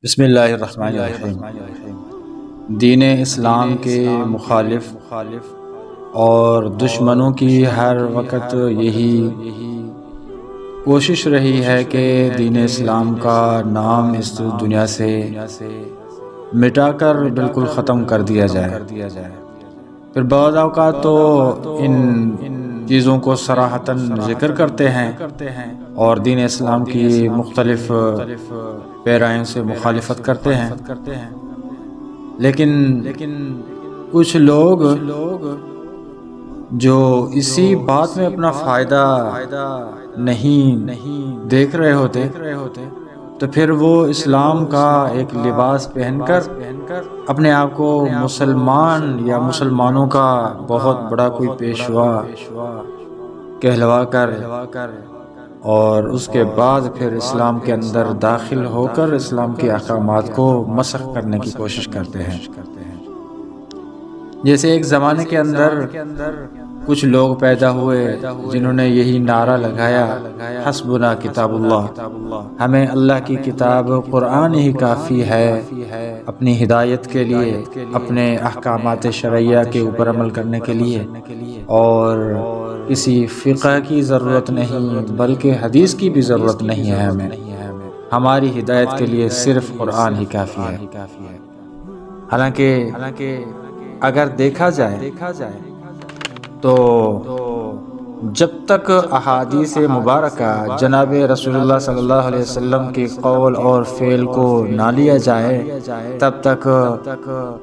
بسم اللہ الرحمن الرحیم۔ دین اسلام کے مخالف اور دشمنوں کی ہر وقت یہی کوشش رہی ہے کہ دین اسلام کا نام اس دنیا سے مٹا کر بالکل ختم کر دیا جائے۔ پھر بعض اوقات تو ان چیزوں کو صراحتاً ذکر کرتے ہیں اور دین اسلام کی مختلف پیرائیوں سے مخالفت کرتے ہیں، لیکن کچھ لوگ جو اسی بات میں اپنا فائدہ نہیں دیکھ رہے ہوتے تو پھر وہ اسلام کا ایک لباس پہن کر اپنے آپ کو مسلمان یا مسلمانوں کا بہت بڑا کوئی پیشوا کہلوا کر اور اس کے بعد پھر اسلام کے اندر داخل ہو کر اسلام کے احکامات کو مسخ کرنے کی کوشش کرتے ہیں۔ جیسے ایک زمانے کے اندر کچھ لوگ پیدا ہوئے جنہوں نے یہی نعرہ لگایا، حسبنا کتاب اللہ، ہمیں اللہ کی کتاب قرآن ہی کافی ہے اپنی ہدایت کے لیے، اپنے احکامات شرعیہ کے اوپر عمل کرنے کے لیے، اور کسی فقہ کی ضرورت نہیں بلکہ حدیث کی بھی ضرورت نہیں ہے، ہماری ہدایت کے لیے صرف قرآن ہی کافی ہے۔ حالانکہ اگر دیکھا جائے تو جب تک احادیث مبارکہ جناب رسول اللہ صلی اللہ علیہ وسلم کے قول اور فعل کو نہ لیا جائے تب تک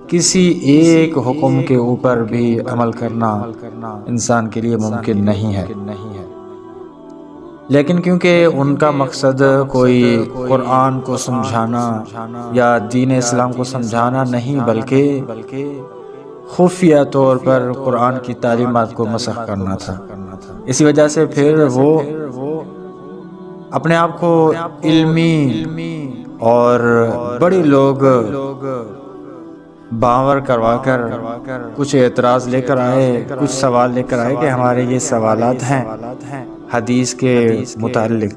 کسی ایک حکم کے اوپر بھی عمل کرنا انسان کے لیے ممکن نہیں ہے۔ لیکن کیونکہ ان کا مقصد کوئی قرآن کو سمجھانا یا دین اسلام کو سمجھانا نہیں بلکہ خفیہ طور پر قرآن کی تعلیمات کو مسخ کرنا تھا، اسی وجہ سے پھر وہ اپنے آپ کو علمی اور بڑے لوگ باور کروا کر کچھ اعتراض لے کر آئے، کچھ سوال لے کر آئے کہ ہمارے یہ سوالات ہیں حدیث کے متعلق۔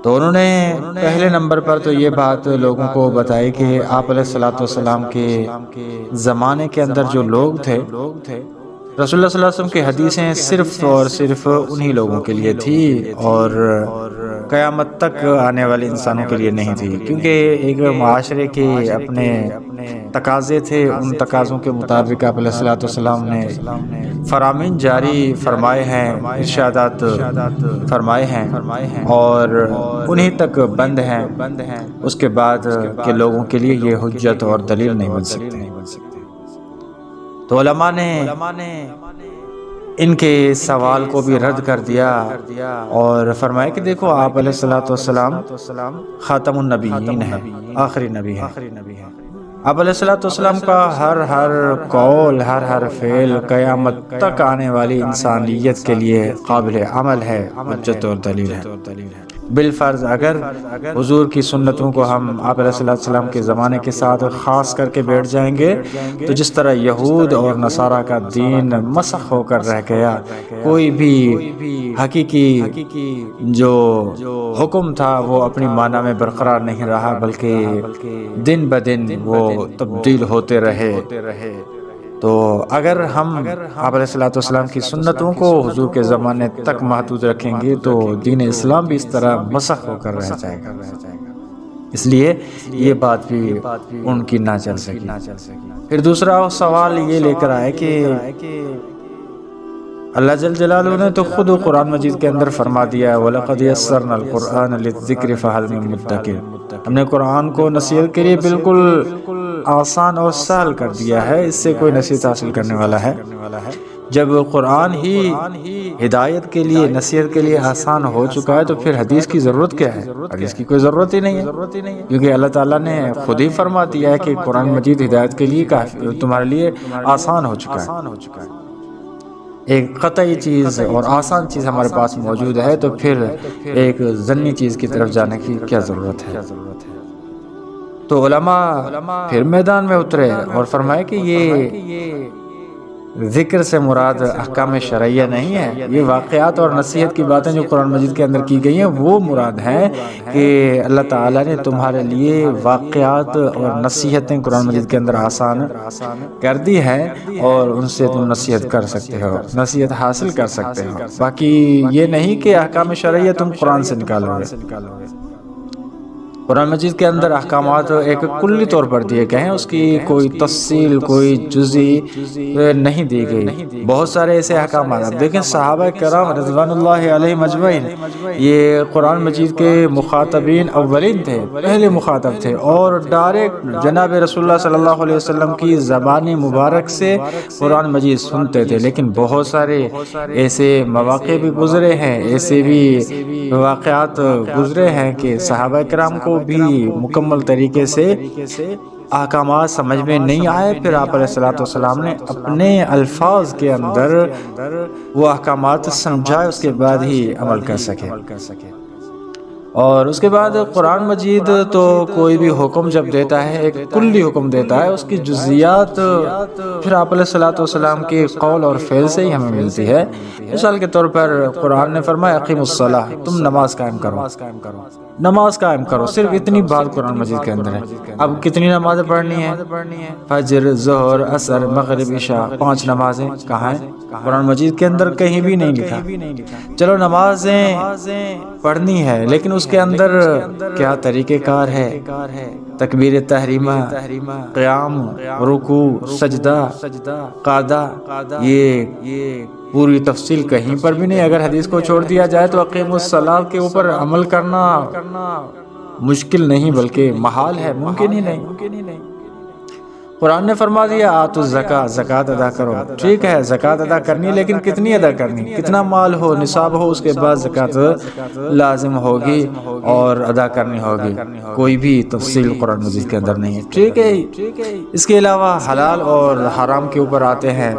تو انہوں نے پہلے نمبر پر تو یہ بات لوگوں کو بتائی کہ آپ علیہ الصلوۃ والسلام کے زمانے کے اندر جو لوگ تھے، رسول اللہ صلی اللہ علیہ وسلم کی حدیثیں صرف اور صرف انہی لوگوں کے لیے تھی اور قیامت تک آنے والے انسانوں کے لیے نہیں تھی، کیونکہ ایک معاشرے کے اپنے تقاضے تھے، ان تقاضوں کے مطابق آپ علیہ الصلوۃ والسلام نے فرامین جاری فرمائے ہیں، ارشادات فرمائے ہیں اور انہی تک بند ہیں، اس کے بعد کے لوگوں کے لیے یہ حجت اور دلیل نہیں بن سکتے۔ تو علماء نے ان کے سوال کو بھی رد کر دیا اور فرمایا کہ دیکھو آپ علیہ الصلوۃ والسلام خاتم النبیین ہیں، آخری نبی ہیں۔ آپ علیہ الصلوۃ والسلام کا ہر قول، ہر فعل قیامت تک آنے والی انسانیت کے لیے قابل عمل ہے، حجت اور دلیل ہے۔ بالفرض اگر حضور کی سنتوں کو ہم آپ علیہ الصلوۃ والسلام کے زمانے کے ساتھ خاص کر کے بیٹھ جائیں گے تو جس طرح یہود اور نصارہ کا دین مسخ ہو کر رہ گیا، کوئی بھی حقیقی جو حکم تھا وہ اپنی معنی میں برقرار نہیں رہا بلکہ دن بدن وہ تبدیل ہوتے رہے۔ تو اگر ہم آپ علیہ الصلوۃ والسلام کی سنتوں کو حضور کے زمانے تک محدود رکھیں گے تو دین اسلام بھی اس طرح مسخ ہو کر رہ جائے گا، اس لیے یہ بات بھی ان کی نہ چل سکی۔ پھر دوسرا سوال یہ لے کر آئے کہ اللہ جل جلالہ نے تو خود قرآن مجید کے اندر فرما دیا وَلَقَدْ يَسَّرْنَا الْقُرْآنَ لِلذِّكْرِ فَهَلْ مِن مُدَّكِرٍ، ہم نے قرآن کو نصیحت کے لیے بالکل آسان اور سہل کر دیا ہے، اس سے کوئی نصیحت حاصل کرنے والا ہے؟ جب قرآن ہی ہدایت کے لیے، نصیحت کے لیے آسان ہو چکا ہے تو پھر حدیث کی ضرورت کیا ہے؟ حدیث کی کوئی ضرورت ہی نہیں ہے، کیونکہ اللہ تعالیٰ نے خود ہی فرما دیا ہے کہ قرآن مجید ہدایت کے لیے تمہارے لیے آسان ہو چکا ہے۔ ایک قطعی چیز اور آسان چیز ہمارے پاس موجود ہے تو پھر ایک ضمنی چیز کی طرف جانے کی کیا ضرورت ہے؟ تو علماء پھر میدان میں اترے اور فرمائے کہ یہ ذکر سے مراد احکام شرعیہ نہیں ہے، یہ واقعات اور نصیحت کی باتیں جو قرآن مجید کے اندر کی گئی ہیں وہ مراد ہیں کہ اللہ تعالیٰ نے تمہارے لیے واقعات اور نصیحتیں قرآن مجید کے اندر آسان کر دی ہیں اور ان سے تم نصیحت کر سکتے ہو، نصیحت حاصل کر سکتے ہو۔ باقی یہ نہیں کہ احکام شرعیہ تم قرآن سے نکالو گے۔ قرآن مجید کے اندر احکامات ایک کلی طور پر دیے گئے ہیں، اس کی کوئی تفصیل کوئی جزئی نہیں دی گئی۔ بہت سارے ایسے احکامات اب دیکھیں صحابہ کرام رضوان اللہ علیہم اجمعین یہ قرآن مجید کے مخاطبین اولین تھے، پہلے مخاطب تھے، اور ڈائریکٹ جناب رسول اللہ صلی اللہ علیہ وسلم کی زبان مبارک سے قرآن مجید سنتے تھے۔ لیکن بہت سارے ایسے مواقع بھی گزرے ہیں، ایسے بھی واقعات گزرے ہیں کہ صحابہ کرام کو بھی مکمل طریقے سے احکامات سمجھ میں نہیں آئے، پھر آپ علیہ السلام نے اپنے الفاظ کے اندر وہ احکامات سمجھائے، اس کے بعد ہی عمل کر سکے۔ اور اس کے بعد قرآن مجید تو کوئی بھی حکم جب دیتا ہے ایک کلی حکم دیتا ہے، اس کی جزیات پھر آپ علیہ السلام کے قول اور فعل سے ہی ہمیں ملتی ہے۔ مثال کے طور پر قرآن نے فرمایا اقیم الصلاۃ، تم نماز قائم کرو، نماز قائم کرو، صرف اتنی بات قرآن مجید کے اندر ہے۔ اب کتنی نمازیں پڑھنی ہیں؟ فجر، ظہر، عصر، مغرب، عشاء، 5 نمازیں کہاں ہیں؟ قرآن مجید کے اندر کہیں بھی نہیں لکھا۔ چلو نمازیں پڑھنی ہے، لیکن اس کے اندر کیا طریقہ کار ہے؟ تکبیر تحریمہ، قیام، رکوع، سجدہ، قعدہ، یہ پوری تفصیل کہیں پر بھی نہیں۔ اگر حدیث کو چھوڑ دیا جائے تو اقیم الصلاۃ کے اوپر عمل کرنا مشکل نہیں بلکہ محال ہے، ممکن ہی نہیں۔ قرآن نے فرما دیا آتوا الزکاۃ، زکوٰۃ ادا کرو۔ ٹھیک ہے زکوٰۃ ادا کرنی، لیکن کتنی ادا کرنی؟ کتنا مال ہو، نصاب ہو، اس کے بعد زکوٰۃ لازم ہوگی اور ادا کرنی ہوگی۔ کوئی بھی تفصیل قرآن مجید کے اندر نہیں ہے۔ ٹھیک ہے، اس کے علاوہ حلال اور حرام کے اوپر آتے ہیں۔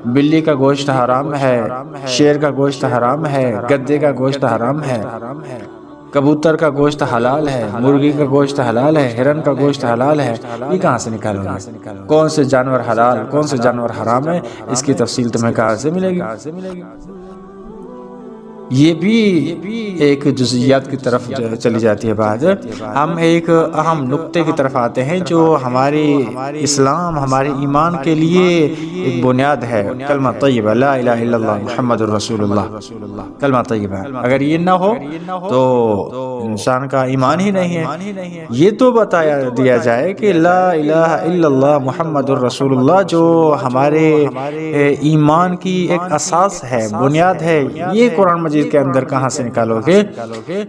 بلی کا گوشت حرام ہے، شیر کا گوشت حرام ہے، گدے کا گوشت حرام ہے، کبوتر کا گوشت حلال ہے، مرغی کا گوشت حلال ہے، ہرن کا گوشت حلال ہے۔ یہ کہاں سے نکالو گے؟ کون سے جانور حلال، کون سے جانور حرام ہے، اس کی تفصیل تمہیں کہاں سے ملے گی؟ یہ بھی ایک جزئیات کی طرف چلی جاتی ہے بات۔ ہم ایک اہم نقطے کی طرف آتے ہیں جو ہماری اسلام، ہمارے ایمان کے لیے ایک بنیاد ہے، کلمہ طیبہ لا الہ الا اللہ محمد الرسول اللہ۔ کلمہ طیبہ اگر یہ نہ ہو تو انسان کا ایمان ہی نہیں ہے۔ یہ تو بتایا دیا جائے کہ لا الہ الا اللہ محمد الرسول اللہ جو ہمارے ایمان کی ایک اساس ہے، بنیاد ہے، یہ قرآن مجید کے اندر کہاں سے نکالو گے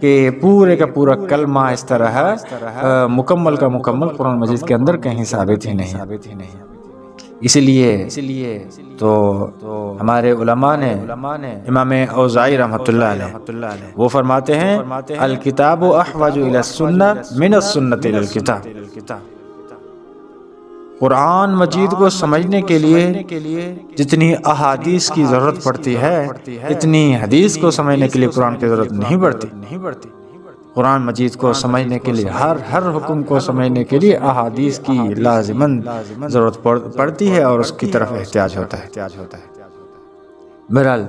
کہ پورے کا پورا کلمہ اس طرح ہے مکمل کا مکمل قرآن مجید کے اندر کہیں ثابت ہی نہیں۔ اسی لیے تو ہمارے علماء نے، امام اوزاعی رحمۃ اللہ علیہ وہ فرماتے ہیں الکتاب احوج الی السنہ من السنۃ الی الکتاب۔ قرآن مجید کو سمجھنے کے لیے جتنی احادیث کی ضرورت پڑتی ہے اتنی حدیث کو سمجھنے کے لیے قرآن کی ضرورت نہیں پڑتی۔ قرآن مجید کو سمجھنے کے لیے ہر حکم کو سمجھنے کے لیے احادیث کی لازماً ضرورت پڑتی ہے اور اس کی طرف احتیاج ہوتا ہے۔ بہرحال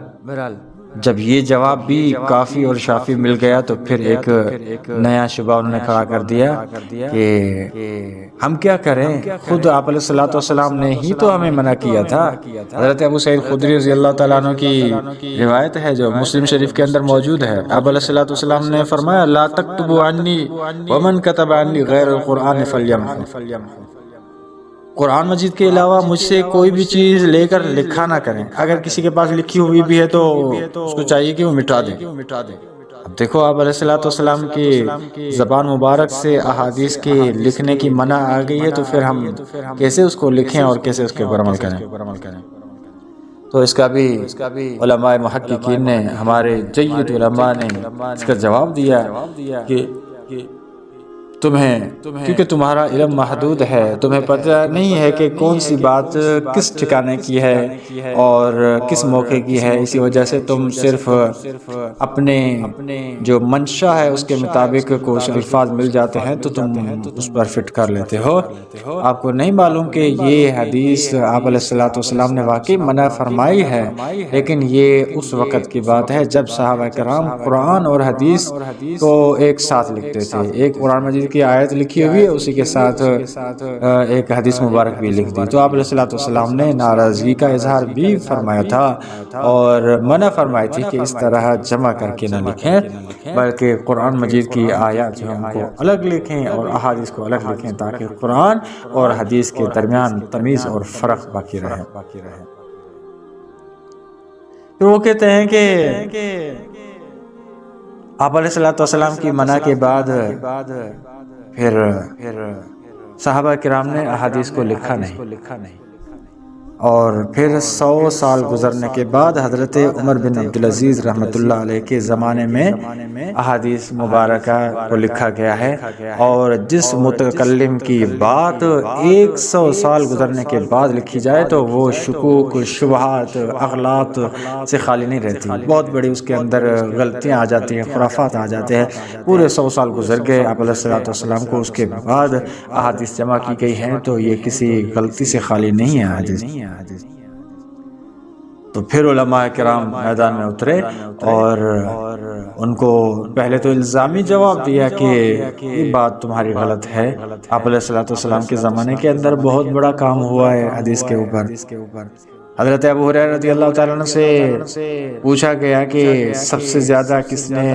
جب یہ جواب بھی کافی اور شافی مل گیا تو پھر ایک نیا شبہ انہوں نے کھڑا کر دیا کہ ہم کیا کریں، خود آپ علیہ السلام نے ہی تو ہمیں منع کیا تھا۔ حضرت ابو سعید خدری رضی اللہ تعالیٰ عنہ کی روایت ہے جو مسلم شریف کے اندر موجود ہے، آپ علیہ السلام نے فرمایا لا تکتبوا عنی ومن کتب عنی غیر القرآن فلیمحو۔ قرآن مجید کے علاوہ مجھ سے کوئی بھی چیز لے کر لکھا نہ کریں، اگر کسی کے پاس لکھی ہوئی بھی ہے تو اس کو چاہیے کہ وہ مٹا دے۔ اب دیکھو آپ علیہ السلام کی زبان مبارک سے احادیث کے لکھنے کی منع آ گئی ہے تو پھر ہم کیسے اس کو لکھیں اور کیسے اس کے اوپر عمل کریں؟ تو اس کا بھی علماء محققین نے، ہمارے جید علماء نے اس کا جواب دیا کہ کیونکہ تمہارا علم محدود ہے، تمہیں پتہ نہیں ہے کہ کون سی بات کس ٹھکانے کی ہے اور کس موقع کی ہے، اسی وجہ سے تم صرف اپنے جو منشا ہے اس کے مطابق کچھ الفاظ مل جاتے ہیں تو تم اس پر فٹ کر لیتے ہو۔ آپ کو نہیں معلوم کہ یہ حدیث آپ علیہ السلام نے واقعی منع فرمائی ہے، لیکن یہ اس وقت کی بات ہے جب صحابہ کرام قرآن اور حدیث کو ایک ساتھ لکھتے تھے۔ ایک قرآن مجید کی آیت لکھی ہوئی ہے، اسی کے ساتھ ایک حدیث مبارک بھی لکھ دی، تو آپ علیہ السلام نے ناراضگی کا اظہار بھی فرمایا تھا اور منع فرمائی تھی کہ اس طرح جمع کر کے نہ لکھیں، بلکہ قرآن مجید کی آیات جو ان کو الگ لکھیں اور احادیث کو الگ لکھیں تاکہ قرآن اور حدیث کے درمیان تمیز اور فرق باقی رہے۔ پھر وہ کہتے ہیں کہ آپ علیہ السلام کی منع کے بعد پھر صحابہ کرام نے احادیث کو لکھا نہیں، اور پھر 100 سال گزرنے کے بعد حضرت عمر بن عبدالعزیز رحمۃ اللہ علیہ کے زمانے میں احادیث مبارکہ کو لکھا گیا ہے، اور جس متکلم کی بات 100 سال گزرنے کے بعد لکھی جائے تو وہ شکوک، شبہات، اغلاط سے خالی نہیں رہتی، بہت بڑی اس کے اندر غلطیاں آ جاتی ہیں، خرافات آ جاتے ہیں۔ پورے 100 سال گزر گئے، آپ علیہ السلام کو اس کے بعد احادیث جمع کی گئی ہیں، تو یہ کسی غلطی سے خالی نہیں ہے حدیث۔ تو پھر علماء کرام میدان میں اترے اور ان کو پہلے تو الزامی جواب دیا کہ یہ بات تمہاری غلط ہے، آپ علیہ السلام کے زمانے کے اندر بہت بڑا کام ہوا ہے حدیث کے اوپر۔ حضرت ابو ہریرہ رضی اللہ تعالیٰ عنہ سے پوچھا گیا کہ سب سے زیادہ کس نے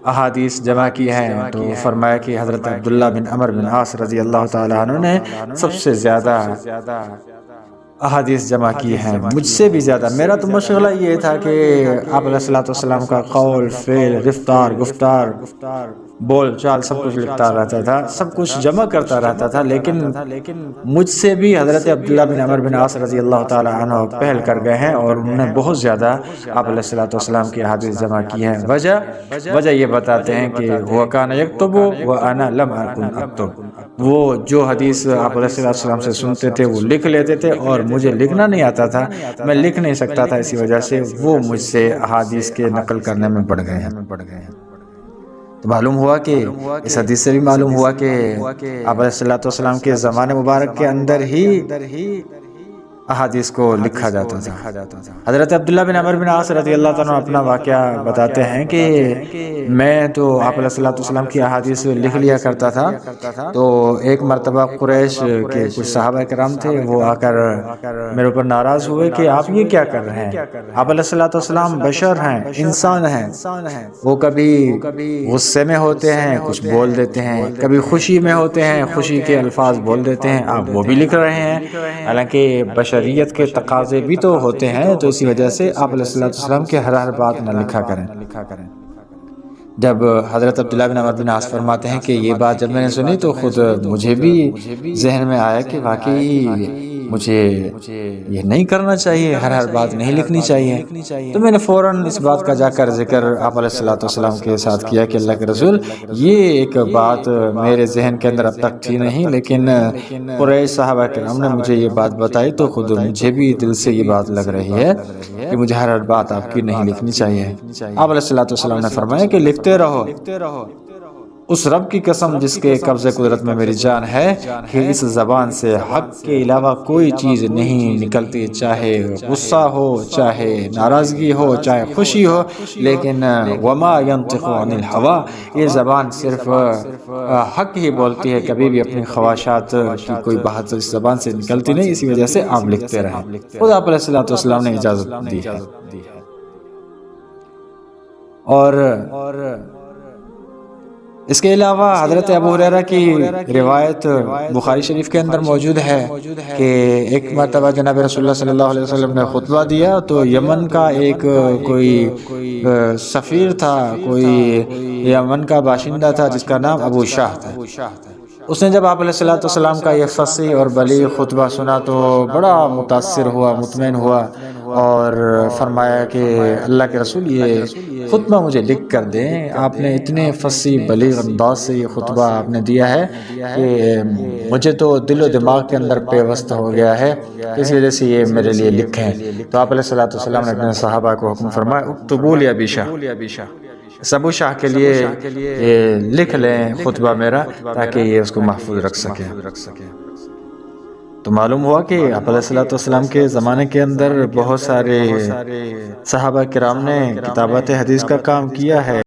احادیث جمع کی ہیں، تو فرمایا کہ حضرت عبداللہ بن عمر بن عاص رضی اللہ تعالیٰ عنہ نے سب سے زیادہ احادیث جمع کی ہیں، مجھ سے بھی زیادہ۔ میرا تو مشغلہ یہ تھا کہ آپ علیہ السلام کا قول، فعل، رفتار، گفتار، بول چال سب کچھ لکھتا رہتا تھا، سب کچھ جمع کرتا رہتا تھا، لیکن مجھ سے بھی حضرت عبداللہ بن عمر بن عاص رضی اللہ تعالی عنہ پہل کر گئے ہیں اور انہوں نے بہت زیادہ آپ علیہ السلام کی حدیث جمع کی ہیں۔ وجہ یہ بتاتے ہیں کہ وہ کان یکتب وانا لم اکن اکتب، وہ جو حدیث آپ علیہ السلام سے سنتے تھے وہ لکھ لیتے تھے اور مجھے لکھنا نہیں آتا تھا، میں لکھ نہیں سکتا تھا، اسی وجہ سے وہ مجھ سے احادیث کے نقل کرنے میں بڑھ گئے ہیں۔ تو معلوم ہوا کہ اس حدیث سے بھی معلوم ہوا کہ آپ علیہ السلام کے زمانے مبارک کے اندر ہی احادیث کو لکھا جاتا تھا۔ حضرت عبداللہ بن عمر بن عاص رضی اللہ عنہ اپنا واقعہ بتاتے ہیں کہ میں تو آپ علیہ السلام کی احادیث لکھ لیا کرتا تھا، تو ایک مرتبہ قریش کے کچھ صحابہ کرام تھے، وہ آ کر میرے اوپر ناراض ہوئے کہ آپ یہ کیا کر رہے ہیں، آپ علیہ السلام بشر ہیں، انسان ہیں، وہ کبھی غصے میں ہوتے ہیں کچھ بول دیتے ہیں، کبھی خوشی میں ہوتے ہیں خوشی کے الفاظ بول دیتے ہیں، آپ وہ بھی لکھ رہے ہیں، حالانکہ بشریت کے تقاضے بھی تو ہوتے ہیں، تو اسی وجہ سے آپ علیہ السلام کے ہر بات نہ لکھا کریں۔ جب حضرت عبداللہ بن عمر بن عاص فرماتے ہیں کہ یہ بات جب میں نے سنی تو خود مجھے بھی ذہن میں آیا کہ واقعی مجھے یہ نہیں کرنا چاہیے، ہر بات نہیں لکھنی چاہیے، تو میں نے فوراً اس بات کا جا کر ذکر آپ علیہ السلام کے ساتھ کیا کہ اللہ کے رسول، یہ ایک بات میرے ذہن کے اندر اب تک تھی نہیں، لیکن قریش صحابہ کرام نے مجھے یہ بات بتائی تو خود مجھے بھی دل سے یہ بات لگ رہی ہے کہ مجھے ہر بات آپ کی نہیں لکھنی چاہیے۔ آپ علیہ السلام نے فرمایا کہ لکھتے رہو، اس رب کی قسم جس کے قبضے قدرت میں میری جان ہے کہ اس زبان سے حق کے علاوہ کوئی چیز نہیں نکلتی، چاہے غصہ ہو، چاہے ناراضگی ہو، چاہے خوشی ہو، لیکن وما ينطق عن الهوى، یہ زبان صرف حق ہی بولتی ہے، کبھی بھی اپنی خواہشات کی کوئی بات اس زبان سے نکلتی نہیں، اسی وجہ سے آپ لکھتے رہیں۔ خود آپ علیہ السلام نے اجازت دی ہے۔ اور اس کے علاوہ حضرت ابو ہریرہ کی روایت بخاری شریف کے اندر موجود ہے کہ ایک مرتبہ جناب رسول اللہ صلی اللہ علیہ وسلم نے خطبہ دیا تو یمن کا ایک کوئی سفیر تھا، کوئی یمن کا باشندہ تھا جس کا نام ابو شاہ تھا۔ اس نے جب آپ علیہ السلام کا یہ فصیح اور بلیغ خطبہ سنا تو بڑا متاثر ہوا، مطمئن ہوا، اور فرمایا کہ اللہ کے رسول یہ خطبہ مجھے لکھ کر دیں۔ آپ نے اتنے فصیح بلیغ انداز سے یہ خطبہ آپ نے دیا ہے کہ مجھے تو دل و دماغ کے اندر پیوست ہو گیا ہے، اس وجہ سے یہ میرے لیے لکھیں۔ تو آپ علیہ السلام نے اپنے صحابہ کو حکم فرمایا اکتبوا لأبی شاہ، ابو شاہ کے لیے یہ لکھ لیں خطبہ میرا تاکہ یہ اس کو محفوظ رکھ سکے۔ تو معلوم ہوا کہ آپ علیہ السلام کے زمانے کے اندر بہت سارے صحابہ کرام نے کتابت حدیث کا کام کیا ہے۔